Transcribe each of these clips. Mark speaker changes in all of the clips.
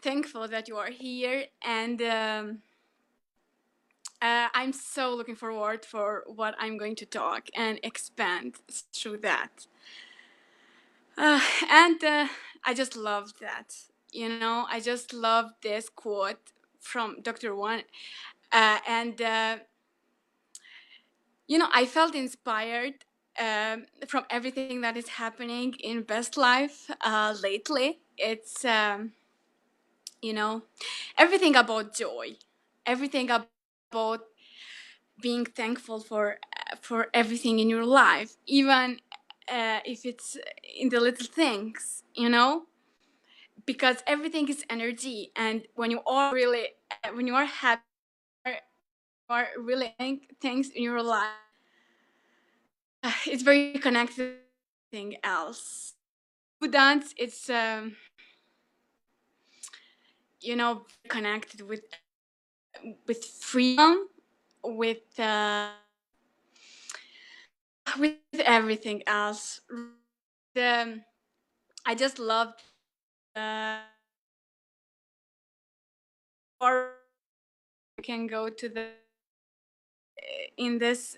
Speaker 1: thankful that you are here, and I'm so looking forward for what I'm going to talk and expand through that. Uh, and I just love that. I just love this quote from Dr. One. And I felt inspired from everything that is happening in Best Life lately. It's, you know, everything about joy, everything about being thankful for everything in your life, even if it's in the little things, because everything is energy, and when you are happy, you are really doing things in your life, it's very connected to everything else. Dance, it's connected with freedom, with with everything else. um, I just love or you can go to the in this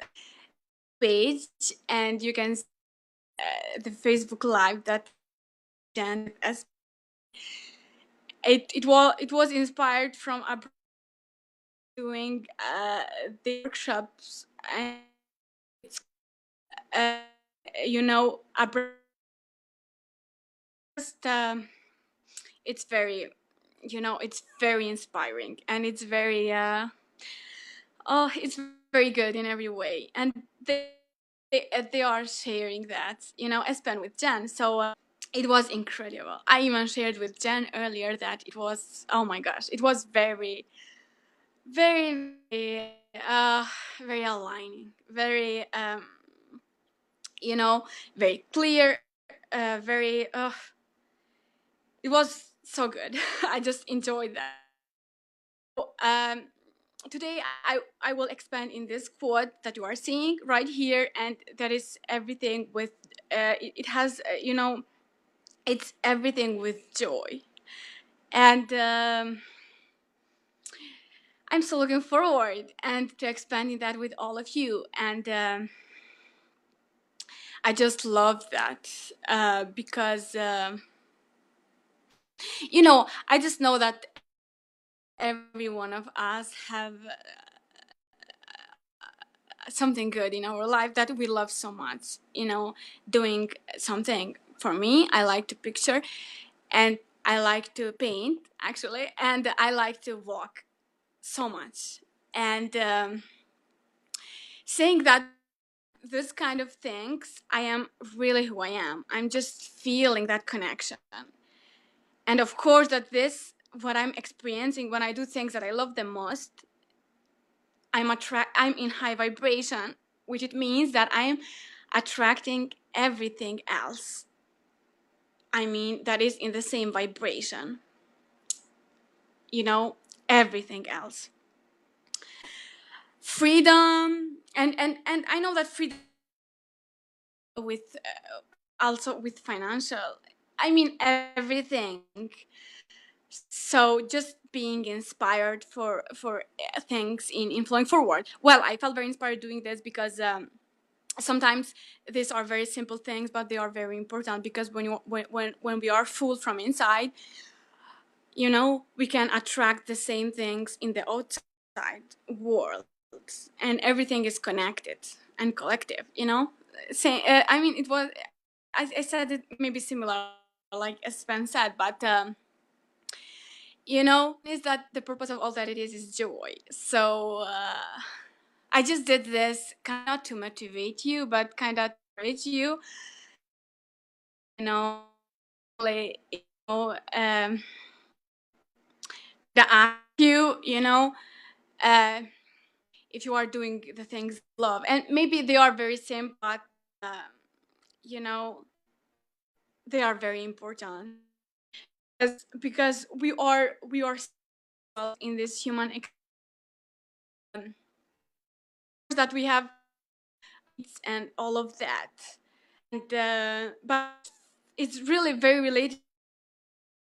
Speaker 1: page, and you can see the Facebook Live that Jan as it was inspired from a doing the workshops, and it's uh, a just it's very it's very inspiring, and it's very it's very good in every way, and they are sharing that, I spent with Jen, so it was incredible. I even shared with Jen earlier that it was, oh my gosh, it was very, very, very, very aligning, very, very clear, very, it was so good. I just enjoyed that. Um, Today I will expand in this quote that you are seeing right here, and that is everything with, it has, it's everything with joy. And I'm so looking forward and to expanding that with all of you. And I just love that because, I just know that every one of us have something good in our life that we love so much, doing something. For me, I like to picture, and I like to paint, actually, and I like to walk so much. And saying that this kind of things, I am really who I am. I'm just feeling that connection. And of course, that this, what I'm experiencing when I do things that I love the most, I'm in high vibration, which it means that I am attracting everything else. I mean, that is in the same vibration. Everything else. Freedom, and I know that freedom with also with financial. I mean, everything. So just being inspired for things in flowing forward. Well, I felt very inspired doing this because sometimes these are very simple things, but they are very important, because when we are full from inside, we can attract the same things in the outside world, and everything is connected and collective. I mean, it was, I said it maybe similar, like Sven said, but is that the purpose of all that it is joy. So I just did this kind of not to motivate you, but kind of to encourage you, like, to ask you, uh, if you are doing the things you love, and maybe they are very simple, but you know they are very important, because we are in this human that we have, and all of that, and but it's really very related to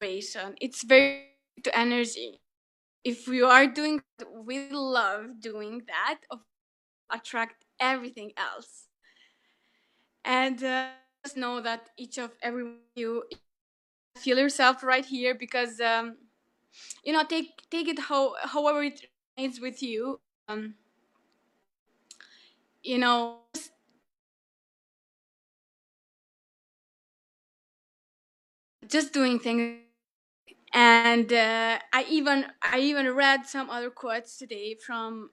Speaker 1: motivation. It's very to energy. If we are doing we love doing that, attract everything else. And just know that each of every one of you feel yourself right here, because take it however it resonates with you. Just doing things. And I even read some other quotes today from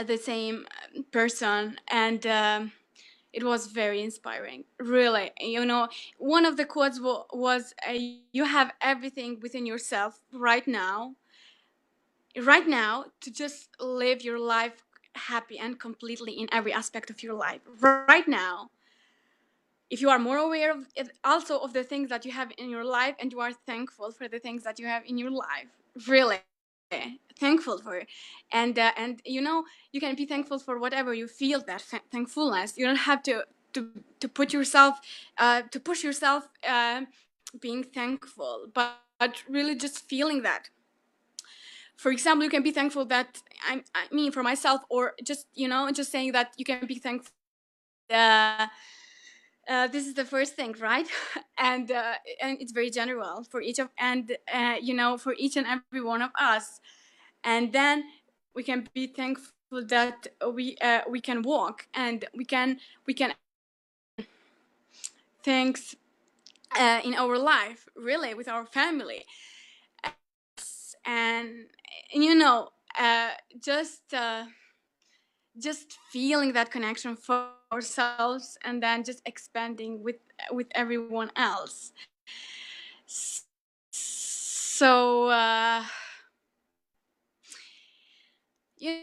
Speaker 1: the same person, and it was very inspiring, really. One of the quotes was, you have everything within yourself right now to just live your life happy and completely in every aspect of your life right now. If you are more aware of it, also of the things that you have in your life, and you are thankful for the things that you have in your life, really thankful for it. And you can be thankful for whatever you feel, that thankfulness. You don't have to put yourself to push yourself being thankful, but really just feeling that. For example, you can be thankful that I mean, for myself, or just saying that you can be thankful. uh, this is the first thing, right? And it's very general for each of and for each and every one of us. And then we can be thankful that we can walk, and we can things in our life, really, with our family. And you know uh, just uh, just feeling that connection for ourselves, and then just expanding with everyone else. So you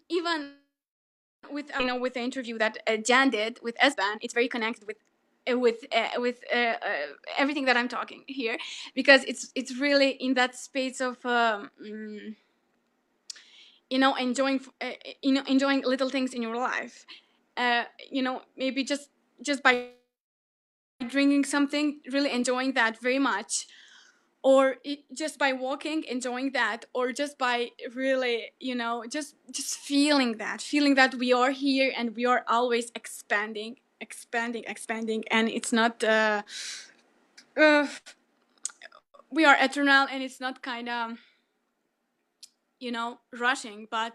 Speaker 1: even with the interview that Jan did with Esban, it's very connected with everything that I'm talking here, because it's really in that space of enjoying enjoying little things in your life. Maybe just by drinking something, really enjoying that very much, or just by walking, enjoying that, or just by really just feeling that we are here, and we are always expanding, and it's not uh, we are eternal, and it's not kind of rushing, but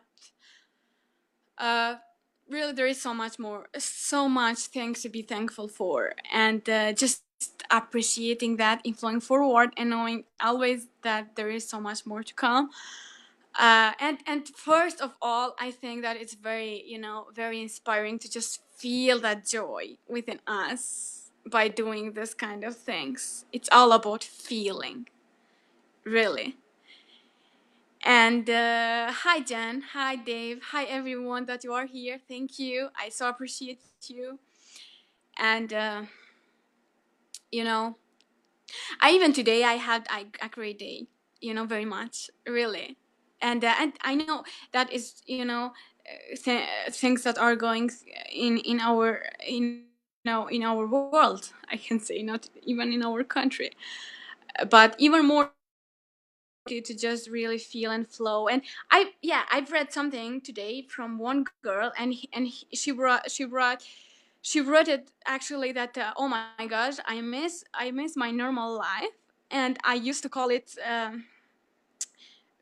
Speaker 1: uh, really there is so much things to be thankful for, and just appreciating that and flowing forward, and knowing always that there is so much more to come. And first of all, I think that it's very inspiring to just feel that joy within us by doing this kind of things. It's all about feeling, really. And hi Jen, hi Dave, hi everyone that you are here. Thank you. I so appreciate you. And you know, I even today I had a great day. Very much, really. And I know that is things that are going in our in our world. I can say, not even in our country, but even more to just really feel and flow. And I've read something today from one girl, and she wrote it actually, that oh my gosh, I miss my normal life. And I used to call it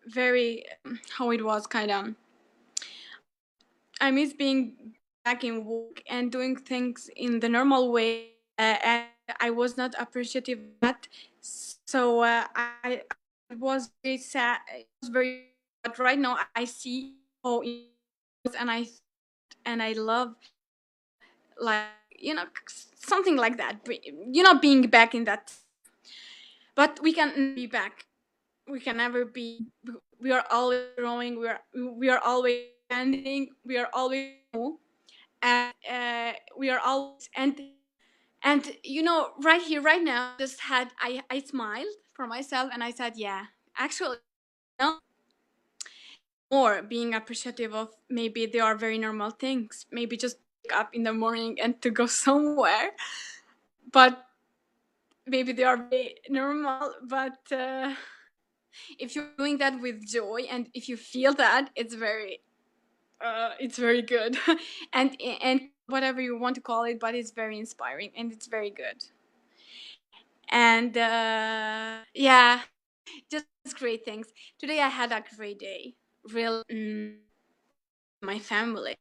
Speaker 1: very how it was kind of, I miss being back in work and doing things in the normal way, and I was not appreciative of that. So I was very sad. It was very, but right now I see how it was, and I love, like something like that. Being back in that. But we can be back. We can never be. We are always growing. We are always expanding. We are always new, and we are always and right here, right now, just had I smiled for myself, and I said, yeah, actually, more being appreciative of, maybe they are very normal things, maybe just wake up in the morning and to go somewhere. But maybe they are very normal, but if you're doing that with joy and if you feel that, it's very good. And whatever you want to call it, but it's very inspiring and it's very good. And yeah, just great things. Today I had a great day. Really, my family.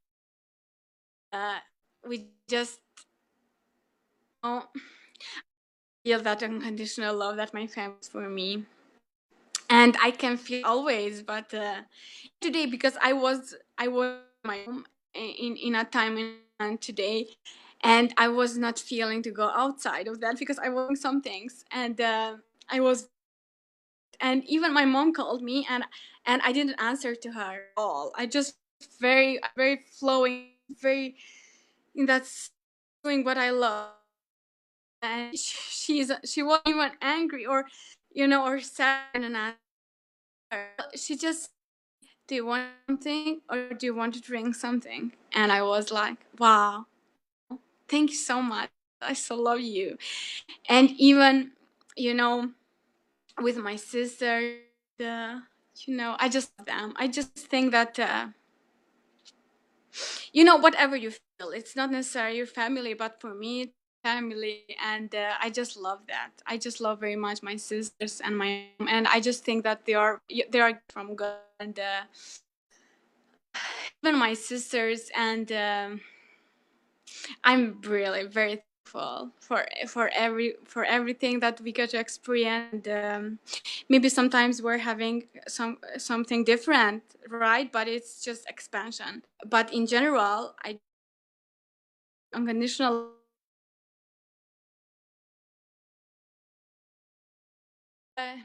Speaker 1: We just feel that unconditional love that my family has for me, and I can feel always. But today, because I was my home in a time and today, and I was not feeling to go outside of that because I was doing some things, and I was, and even my mom called me, and I didn't answer to her at all. I just very flowing, very, that's doing what I love. And she wasn't even angry or or sad and answer. She just, do you want something or do you want to drink something? And I was like, wow, thank you so much, I so love you. And even you know with my sister, I just love them. I just think that whatever you feel, it's not necessarily your family, but for me it's family. And I just love that. I just love very much my sisters and my mom, and I just think that they are from God. And even my sisters, and I'm really very thankful for everything that we get to experience. And maybe sometimes we're having something different, right? But it's just expansion. But in general, I unconditional uh,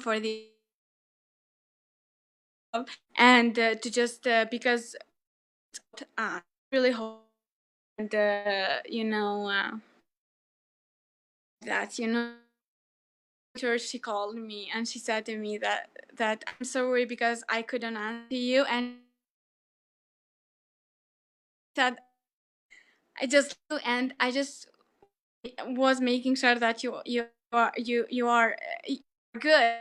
Speaker 1: for the and to just because really hope. And that she called me and she said to me that I'm sorry because I couldn't answer you, and said I just was making sure that you are good,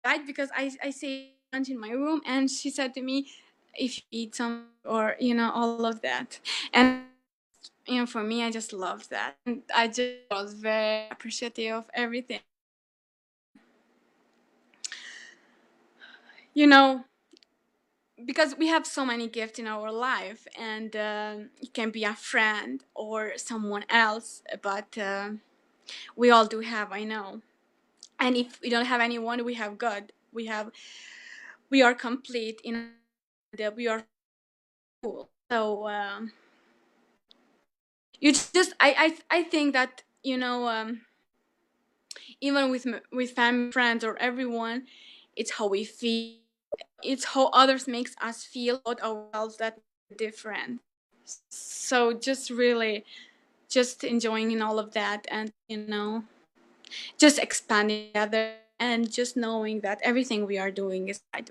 Speaker 1: right? Because I say lunch in my room, and she said to me, if you eat some, or all of that. And for me, I just loved that, and I just was very appreciative of everything. you know because we have so many gifts in our life, and it can be a friend or someone else, but we all do have, I know. And if we don't have anyone, we have God. We are complete in that. We are full. So you just I think that even with family, friends, or everyone, it's how we feel. It's how others makes us feel about ourselves that different. So just really just enjoying in all of that, and just expanding together, and just knowing that everything we are doing is right.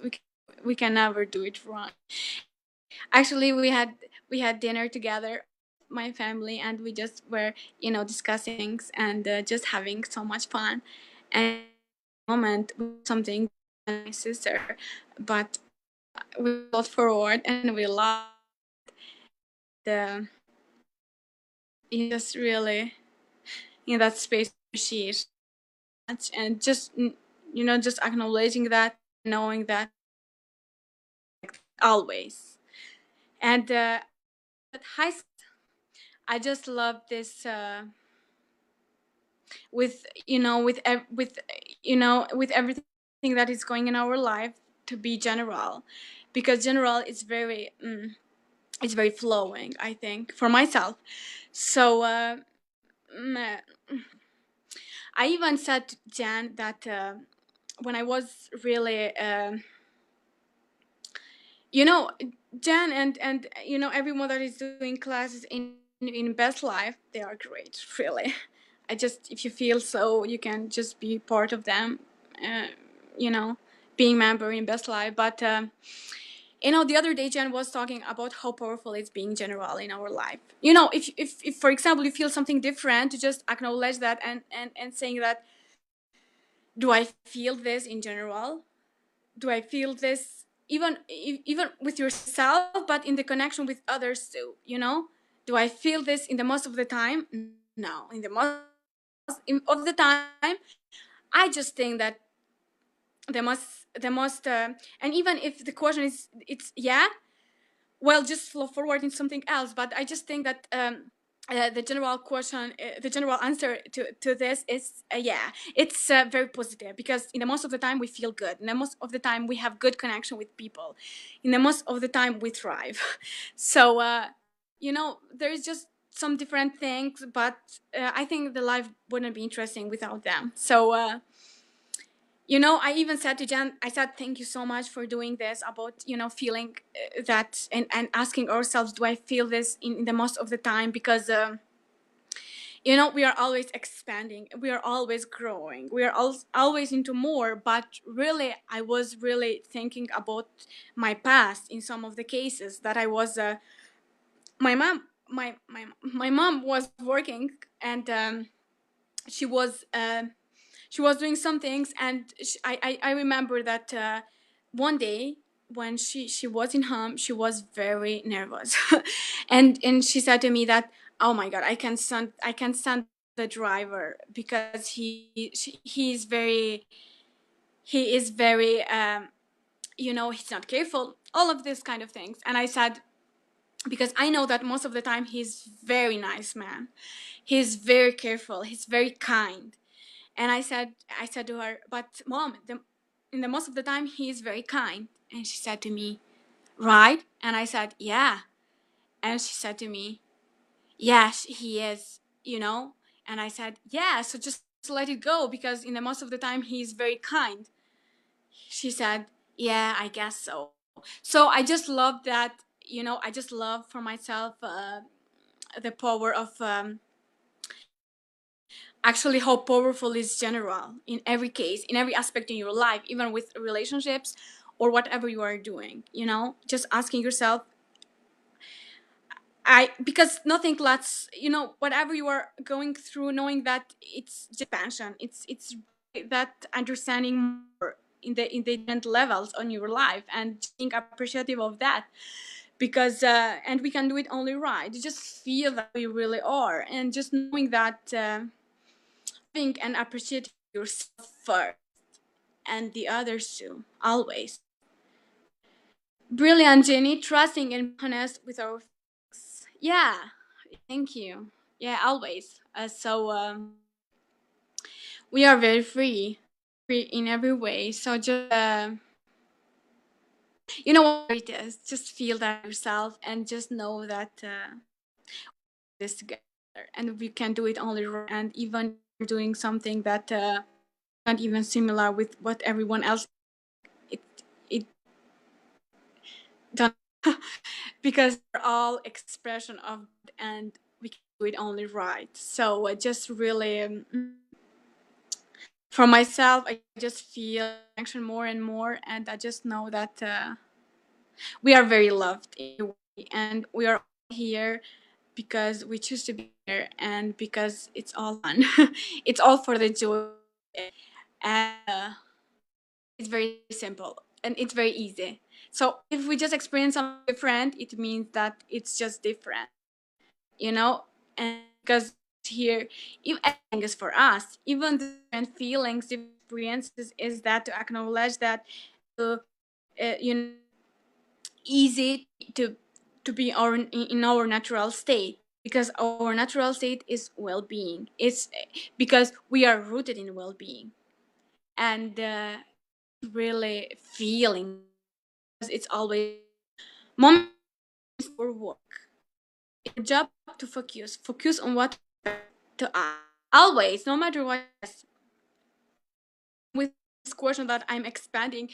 Speaker 1: We can never do it wrong. Actually, we had dinner together, my family, and we just were discussing things, and just having so much fun. And moment something my sister, but we got forward and we loved the just really in that space appreciate much, and just just acknowledging that, knowing that always. And at high school, I just love this with with everything that is going in our life, to be general, because general is very it's very flowing, I think, for myself. So mm, I even said to Jan that when I was really you know Jan, and everyone that is doing classes in Best Life, they are great, really. I just, if you feel so, you can just be part of them, uh, you know being member in Best Life. But The other day Jen was talking about how powerful it's being general in our life. If for example you feel something different, to just acknowledge that, and saying that, do I feel this in general? Do I feel this even with yourself, but in the connection with others too? Do I feel this in the most of the time? No, in the of the time, I just think that the most and even if the question is, it's yeah, well, just flow forward in something else. But I just think that the general question, the general answer to this is, yeah, it's very positive, because in the most of the time we feel good. In the most of the time we have good connection with people. In the most of the time we thrive. So there's just some different things, but I think the life wouldn't be interesting without them. So I even said to Jen, I said, thank you so much for doing this, about, feeling that, and asking ourselves, do I feel this in the most of the time? Because, we are always expanding. We are always growing. We are always into more. But really, I was really thinking about my past in some of the cases that I was, my mom, my mom was working, and she was, she was doing some things, and I remember that one day when she was in home, she was very nervous. And she said to me that, oh my god, I can stand the driver, because he is very he's not careful, all of this kind of things. And I said, because I know that most of the time he's very nice man, he's very careful, he's very kind. And I said to her, but mom, in the most of the time he is very kind. And she said to me, right? And I said, yeah. And she said to me, yes, he is, And I said, yeah, so just let it go, because in the most of the time he's very kind. She said, yeah, I guess so. So I just love that, I just love for myself the power of, actually, how powerful is general in every case, in every aspect in your life, even with relationships or whatever you are doing. Just asking yourself, because nothing lets, whatever you are going through, knowing that it's just expansion, it's that understanding more in the different levels on your life, and just being appreciative of that. Because and we can do it only right, just feel that we really are, and just knowing that, loving and appreciating yourself first, and the others too, always. Brilliant, Jenny. Trusting and honest with our feelings. Yeah, thank you. Yeah, always. So we are very free in every way. So just what it is. Just feel that yourself, and just know that this together, and we can do it only right. And even doing something that not even similar with what everyone else, it it done. Because we're all expression of God, and we can do it only right. So I just really, for myself, I just feel connection more and more, and I just know that we are very loved in a way, and we are all here because we choose to be here, and because it's all fun. It's all for the joy, and it's very simple, and it's very easy. So if we just experience something different, it means that it's just different, and because here, if everything is for us, even the different feelings, different experiences, is that to acknowledge that, uh, you know, easy to be in our natural state, because our natural state is well-being. It's because we are rooted in well-being, and really feeling, it's always moments for work. It's our job to focus on what to us, always, no matter what. With this question that I'm expanding,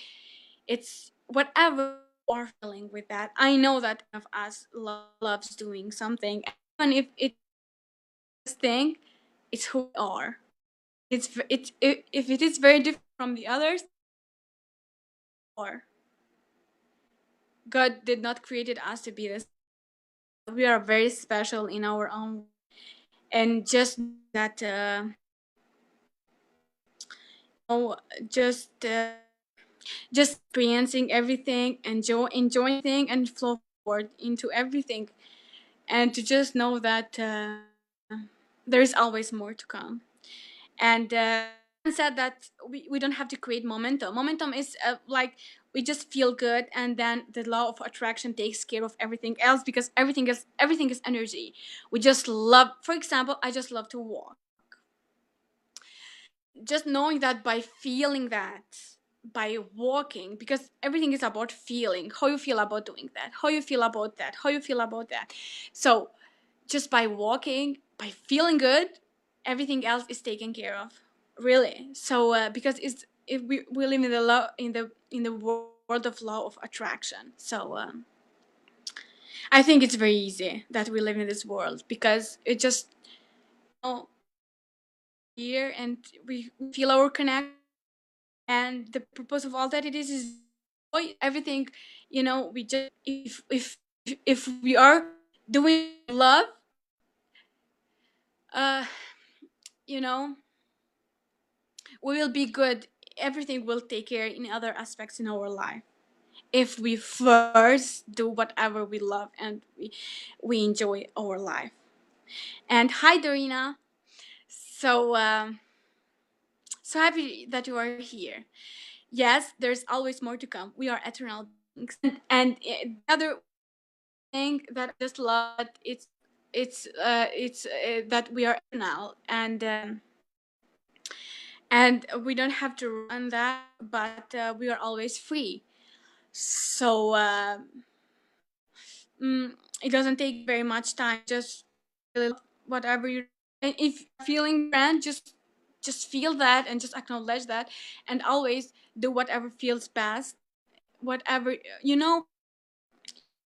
Speaker 1: it's whatever you are feeling with that. I know that of us loves doing something, even if it's thing, it's who we are. If it is very different from the others, or God did not created us to be this. We are very special in our own, and just that, oh, just experiencing everything, enjoying thing, and flow forward into everything, and to just know that there is always more to come. And said that we don't have to create momentum. Momentum is like we just feel good, and then the law of attraction takes care of everything else, because everything is energy. We just love, for example, I just love to walk. Just knowing that, by feeling that, by walking, because everything is about feeling, how you feel about doing that, how you feel about that, how you feel about that. So just by walking, by feeling good, everything else is taken care of, really. So because it's if we live in the law, in the world of law of attraction. So I think it's very easy that we live in this world, because it just, you know, here, and we feel our connection, and the purpose of all that it is joy. Everything, we just, if we are doing love, uh you know we will be good. Everything will take care in other aspects in our life, if we first do whatever we love, and we enjoy our life. And hi, Dorina. So so happy that you are here. Yes, there's always more to come. We are eternal beings. And the other thing that I just love, that it's that we are eternal, and we don't have to run that, but we are always free. So it doesn't take very much time. Just really whatever you, and if you're feeling grand, just feel that, and just acknowledge that, and always do whatever feels best, whatever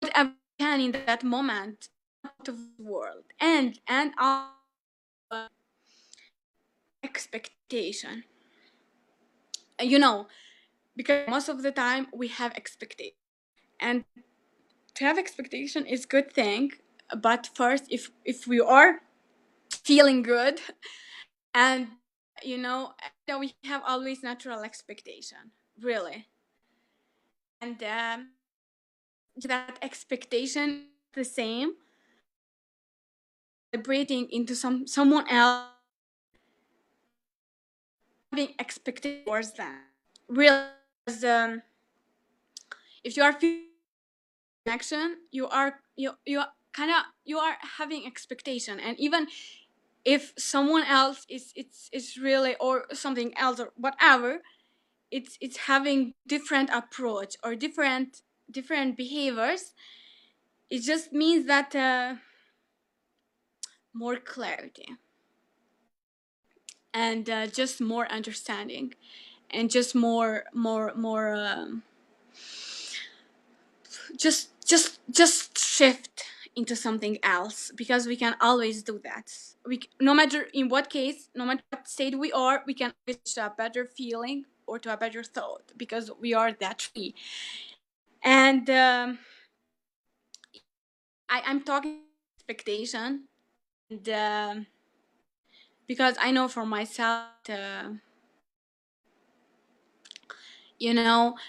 Speaker 1: whatever you can in that moment, out of the world. And also, uh, expectation, you know because most of the time we have expectation, and to have expectation is good thing. But first, if we are feeling good, and we have always natural expectation, really. And that expectation the same, vibrating into someone else, having expectations towards them, really. Because, if you are feeling connection, you kind of, you are having expectation. And even if someone else is really, or something else, or whatever, it's having different approach, or different behaviors, it just means that more clarity, and just more understanding, and just more just shift into something else, because we can always do that. No matter in what case, no matter what state we are, we can always reach a better feeling, or to a better thought, because we are that free. And I'm talking expectation, and because I know for myself,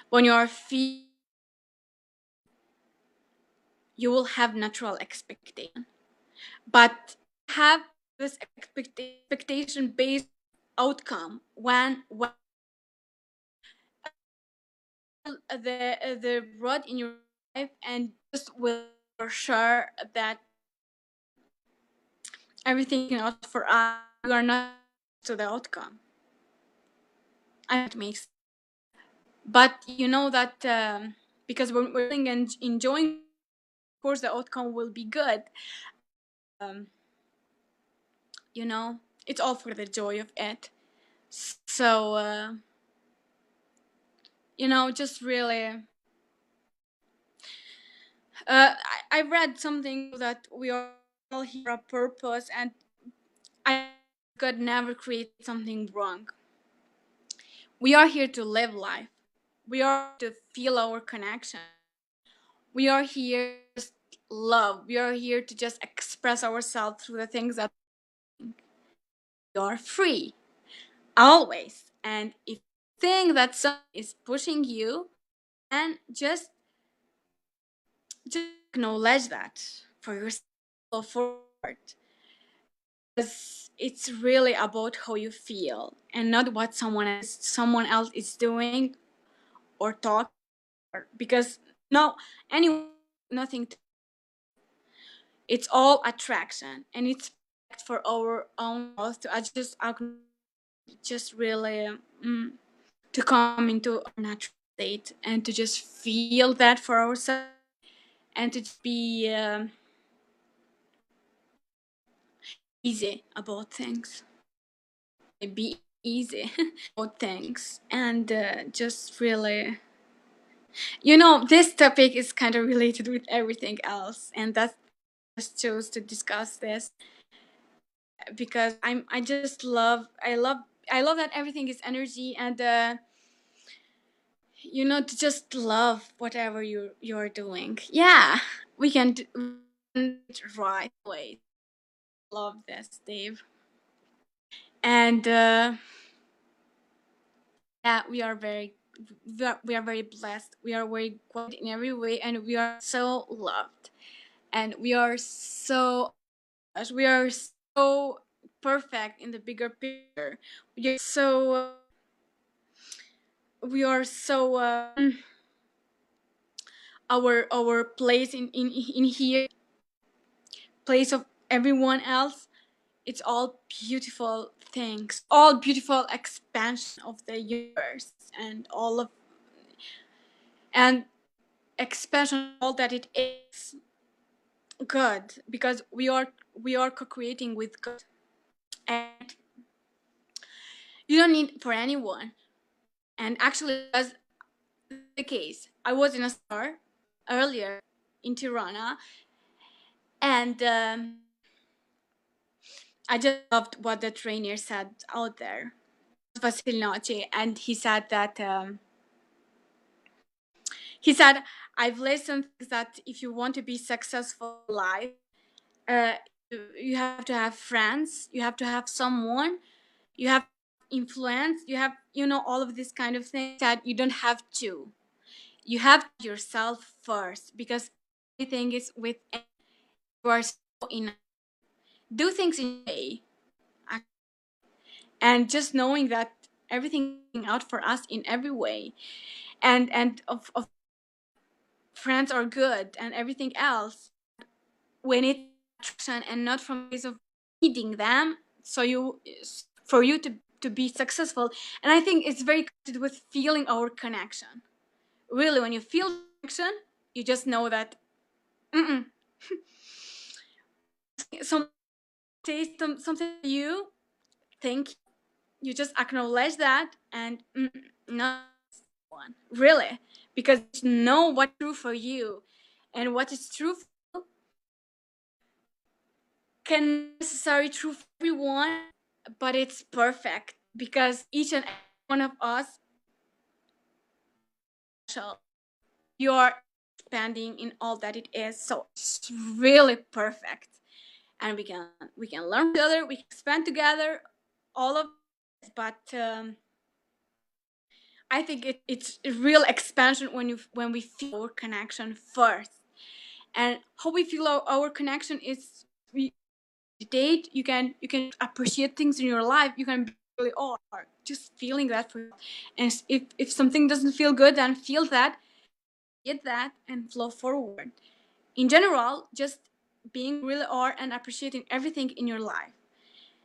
Speaker 1: when you are free, you will have natural expectation, but have this expectation based outcome, when the road in your life, and just will for sure that everything out for us, we are not to the outcome. I don't make sense. But you know that, because when we're feeling and enjoying, of course the outcome will be good. um, it's all for the joy of it. So just really, I read something that we are all here for a purpose, and I God never created something wrong. We are here to live life. We are to feel our connection. We are here to just love. We are here to just express ourselves through the things that we are free always. And if you think that someone is pushing you, and just acknowledge that for yourself forward, because it's really about how you feel and not what someone else is doing or talking, because no, anyone, nothing to, it's all attraction, and it's for our own growth to just really to come into our natural state and to just feel that for ourselves, and to just be easy about things, be easy about things, and just really, this topic is kind of related with everything else, and that's I just chose to discuss this because I just love that everything is energy, and to just love whatever you're doing. Yeah, we can do it right way. Love this, Dave. And yeah, we are very blessed. We are very good in every way, and we are so loved, and we are so perfect in the bigger picture. We are so our place in here, place of everyone else. It's all beautiful things, all beautiful expansion of the universe, and and expansion of all that it is good, because we are co-creating with God, and you don't need for anyone. And actually, that's the case. I was in a store earlier in Tirana, and I just loved what the trainer said out there, Vasil, and he said that he said, I've listened that if you want to be successful in life, uh, you have to have friends, you have to have someone, you have influence, you have all of this kind of things, that you don't have to. You have yourself first, because everything is within. You are so enough. Do things in a way, and just knowing that everything is out for us in every way, and of friends are good and everything else, when it's attraction and not from a place of needing them, so for you to be successful. And I think it's very connected with feeling our connection. Really, when you feel connection, you just know that some taste something you think, you just acknowledge that, and not one, really, because you know what's true for you, and what is true for you can necessarily true for everyone, but it's perfect because each and every one of us special. You are expanding in all that it is, so it's really perfect, and we can learn together, we can expand together, all of this. But I think it's a real expansion when we feel our connection first, and how we feel our connection is we date. You can appreciate things in your life. You can really are just feeling that for you. And if something doesn't feel good, then feel that, get that, and flow forward. In general, just being really are and appreciating everything in your life.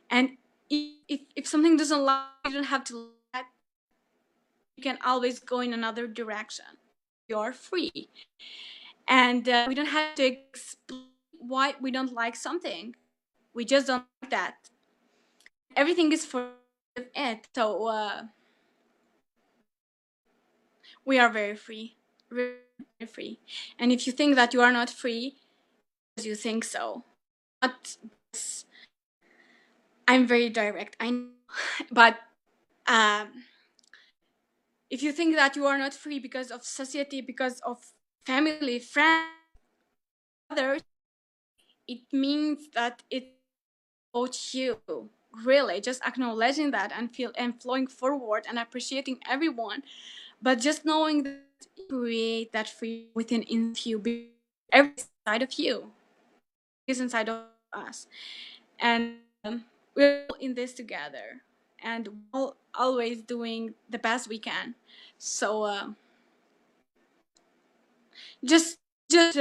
Speaker 1: And if something doesn't like, you don't have to let. You can always go in another direction. You're free, and we don't have to explain why we don't like something. We just don't like that. Everything is for it. So we are very free, very, very free. And if you think that you are not free, because you think so, not. I'm very direct, I know, but um, if you think that you are not free because of society, because of family, friends, others, it means that it's about you. Really, just acknowledging that and feel and flowing forward and appreciating everyone, but just knowing that you create that freedom within inside you, every side of you is inside of us, and we're all in this together, and we're all always doing the best we can. So just just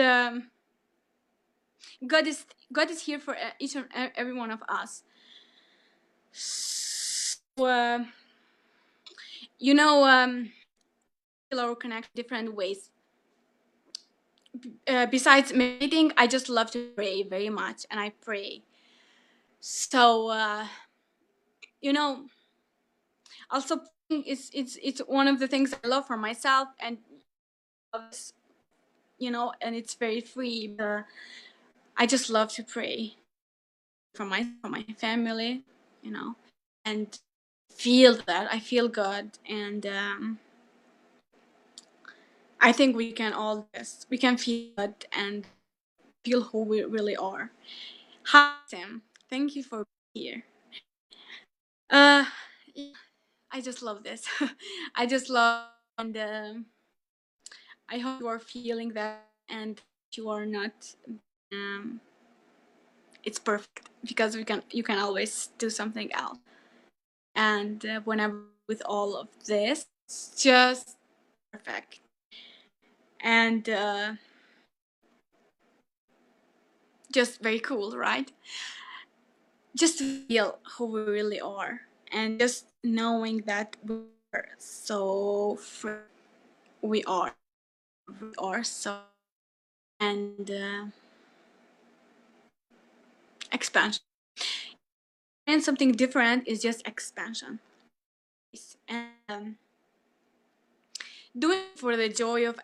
Speaker 1: God is here for each and every one of us. So, you know, or connect different ways. Besides meditating, I just love to pray very much, and I pray. So, you know, also praying is it's one of the things I love for myself, and and it's very free. I just love to pray for my family, and feel that I feel God, and I think we can all do this. We can feel God and feel who we really are. Hi, Sam. Thank you for being here. Uh, I just love this. I just love, and I hope you are feeling that, and you are not. Um, it's perfect because you can always do something else, and whenever with all of this, it's just perfect, and just very cool, right? Just to feel who we really are, and just knowing that we are so free. We are, we are so, and expansion. And something different is just expansion. And doing it for the joy of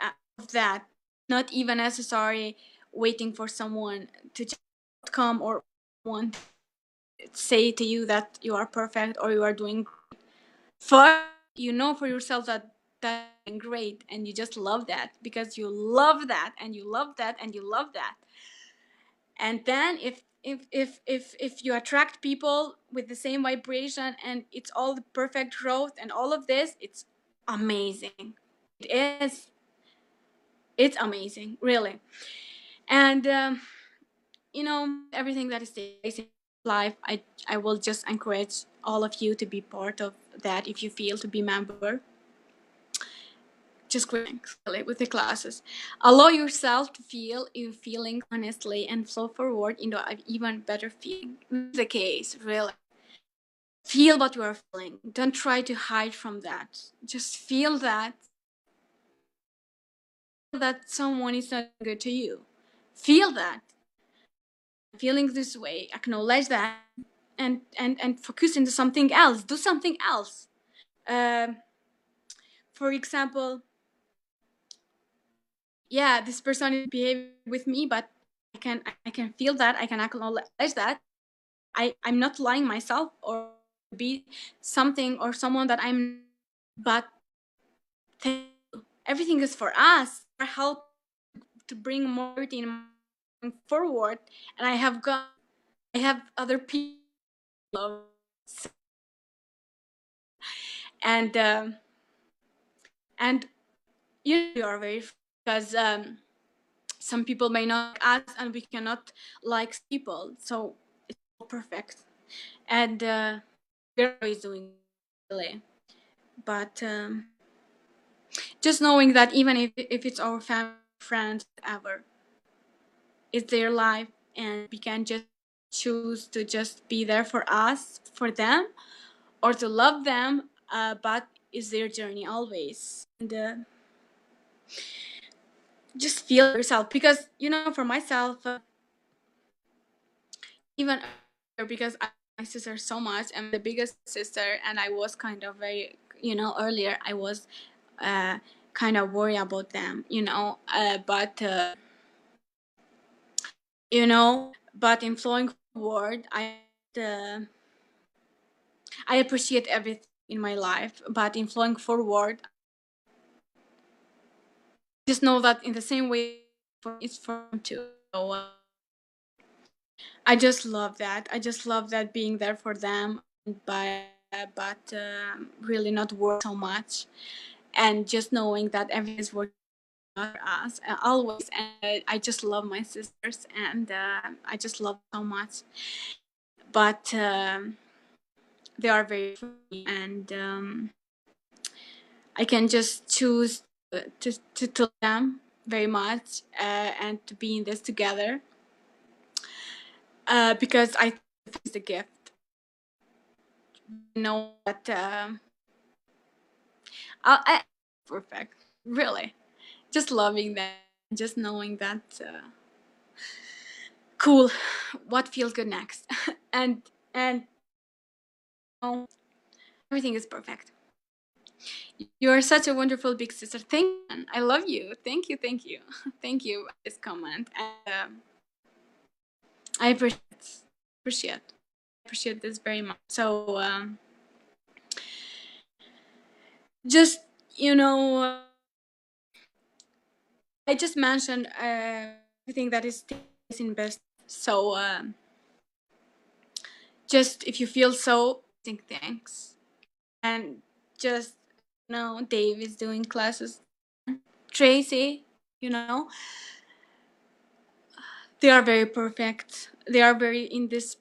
Speaker 1: that, not even necessary waiting for someone to just come or want to say to you that you are perfect or you are doing for for yourself that that's great, and you just love that because you love that and you love that and you love that. And then if you attract people with the same vibration and it's all the perfect growth and all of this, it's amazing. It is. It's amazing, really. And everything that is taking place in life, I will just encourage all of you to be part of that. If you feel to be member, just really with the classes, allow yourself to feel your feelings honestly and flow forward into an even better feeling. This is the case, really. Feel what you are feeling. Don't try to hide from that. Just feel that someone is not good to you. Feel that. Feeling this way, acknowledge that, and focus into something else. Do something else. Um, for example, yeah, this person is behaving with me, but I can feel that. I can acknowledge that. I'm not lying myself or be something or someone that I'm. But everything is for us. For help to bring more routine forward, and I have other people love, and and you are very, because some people may not like us and we cannot like people, so it's all perfect, and we're always doing really. But just knowing that even if it's our family, friends, whatever, it's their life, and we can just choose to just be there for us, for them, or to love them, but it's their journey always. And just feel yourself, because for myself, even because I love my sister so much, I'm the biggest sister, and I was kind of very, earlier I was kind of worried about them, but but in flowing forward, uh, I appreciate everything in my life, but in flowing forward, just know that in the same way it's for them too. So I just love that. I just love that being there for them, but really not work so much, and just knowing that everything is working for us always. And I just love my sisters, and I just love them so much. But they are very free, and I can just choose to love them very much and to be in this together because I think it's the gift. You know that I perfect, really. Just loving them, just knowing that cool, what feels good next, and oh, everything is perfect. You are such a wonderful big sister. Thank you. I love you. Thank you. Thank you. Thank you for this comment. And I appreciate appreciate this very much. So just you know, I just mentioned everything that is in best. So just if you feel so, think thanks, and just Dave is doing classes. Tracy, you know, they are very perfect. They are very in this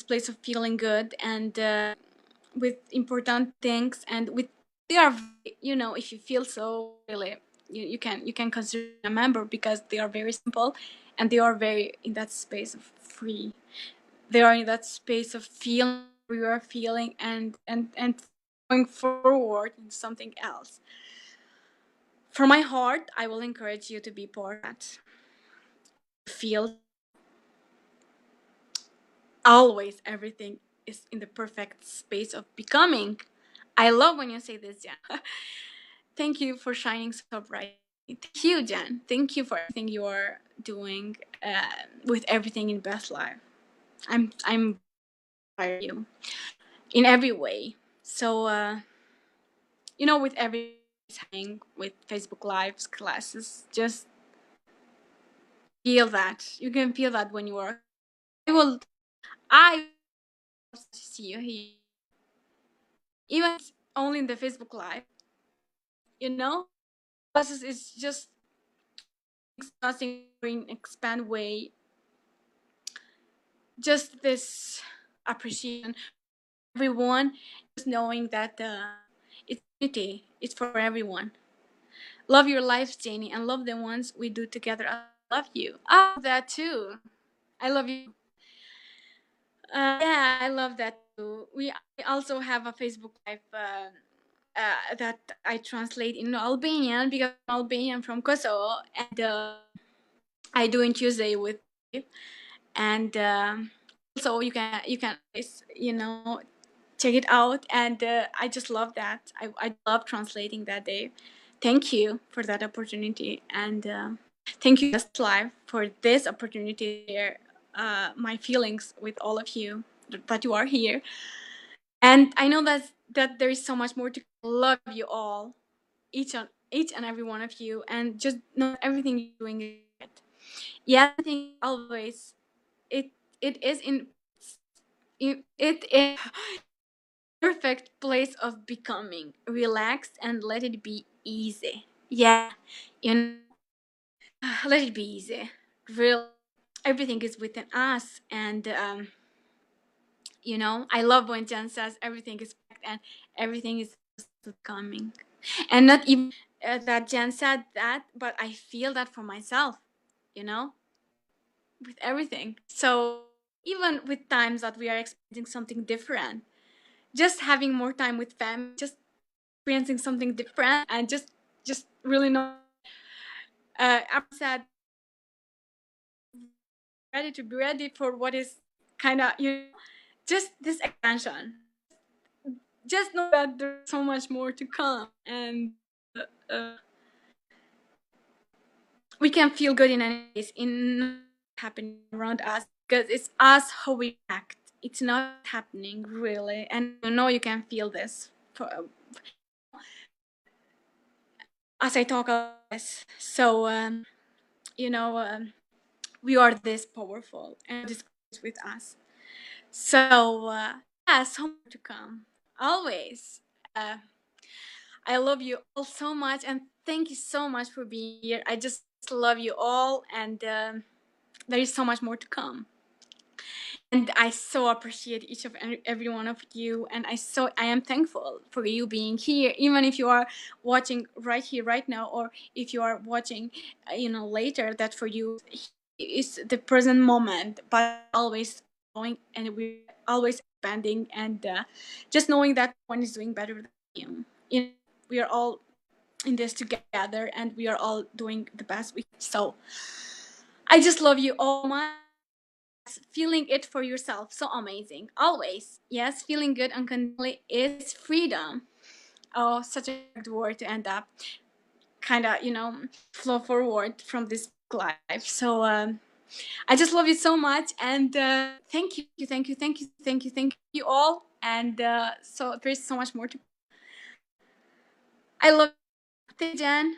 Speaker 1: place of feeling good and with important things and with they are if you feel so really you can consider a member because they are very simple and they are very in that space of free. They are in that space of feeling we are feeling and going forward into something else. For my heart, I will encourage you to be part of that. Feel always everything is in the perfect space of becoming. I love when you say this, Jen. Thank you for shining so bright. Thank you, Jen. Thank you for everything you are doing with everything in Best Life. I'm proud of you in every way. So with everything happening with Facebook Lives classes, just feel that. You can feel that when you are. I will see you here, even only in the Facebook Live. You know, classes is just discussing in expand way. Just this appreciation, everyone, just knowing that it's unity. It's for everyone. Love your life, Janie, and love the ones we do together. I love you. I love that too. I love you. Yeah, I love that too. We also have a Facebook Live that I translate in Albanian because I'm Albanian from Kosovo, and I do in Tuesday with, and also you can check it out, and I just love that. I love translating that day. Thank you for that opportunity, and thank you Just Live for this opportunity to share my feelings with all of you that you are here. And I know that there is so much more to love you all, each and every one of you, and just know everything you're doing is right. Yeah, I think always it it is in it is perfect place of becoming. Relax and let it be easy. Yeah, you know, let it be easy. Real, everything is within us, and I love when Jen says everything is perfect and everything is coming, and not even that Jen said that, but I feel that for myself. You know, with everything. So even with times that we are experiencing something different, just having more time with family, just experiencing something different, and just really not I'm sad, ready to be ready for what is kind of just this expansion. Just know that there's so much more to come, and uh, we can feel good in any case in happening around us because it's us how we act. It's not happening really, and you can feel this. as I talk about this. So, you know, we are this powerful and this is with us. So, yeah, so much to come. Always. Uh, I love you all so much, and thank you so much for being here. I just love you all, and there is so much more to come. And I so appreciate each of every one of you, and I am thankful for you being here, even if you are watching right here, right now, or if you are watching, later. That for you is the present moment, but always going, and we're always expanding, and just knowing that one is doing better than you. We are all in this together, and we are all doing the best we can. So I just love you all much. Feeling it for yourself, so amazing. Always, yes, feeling good unconditionally is freedom. Oh, such a good word to end up. Kind of, flow forward from this life. So I just love you so much, and thank you, thank you, thank you, thank you, thank you all. And so there's so much more to. I love you. Thank you, Jen.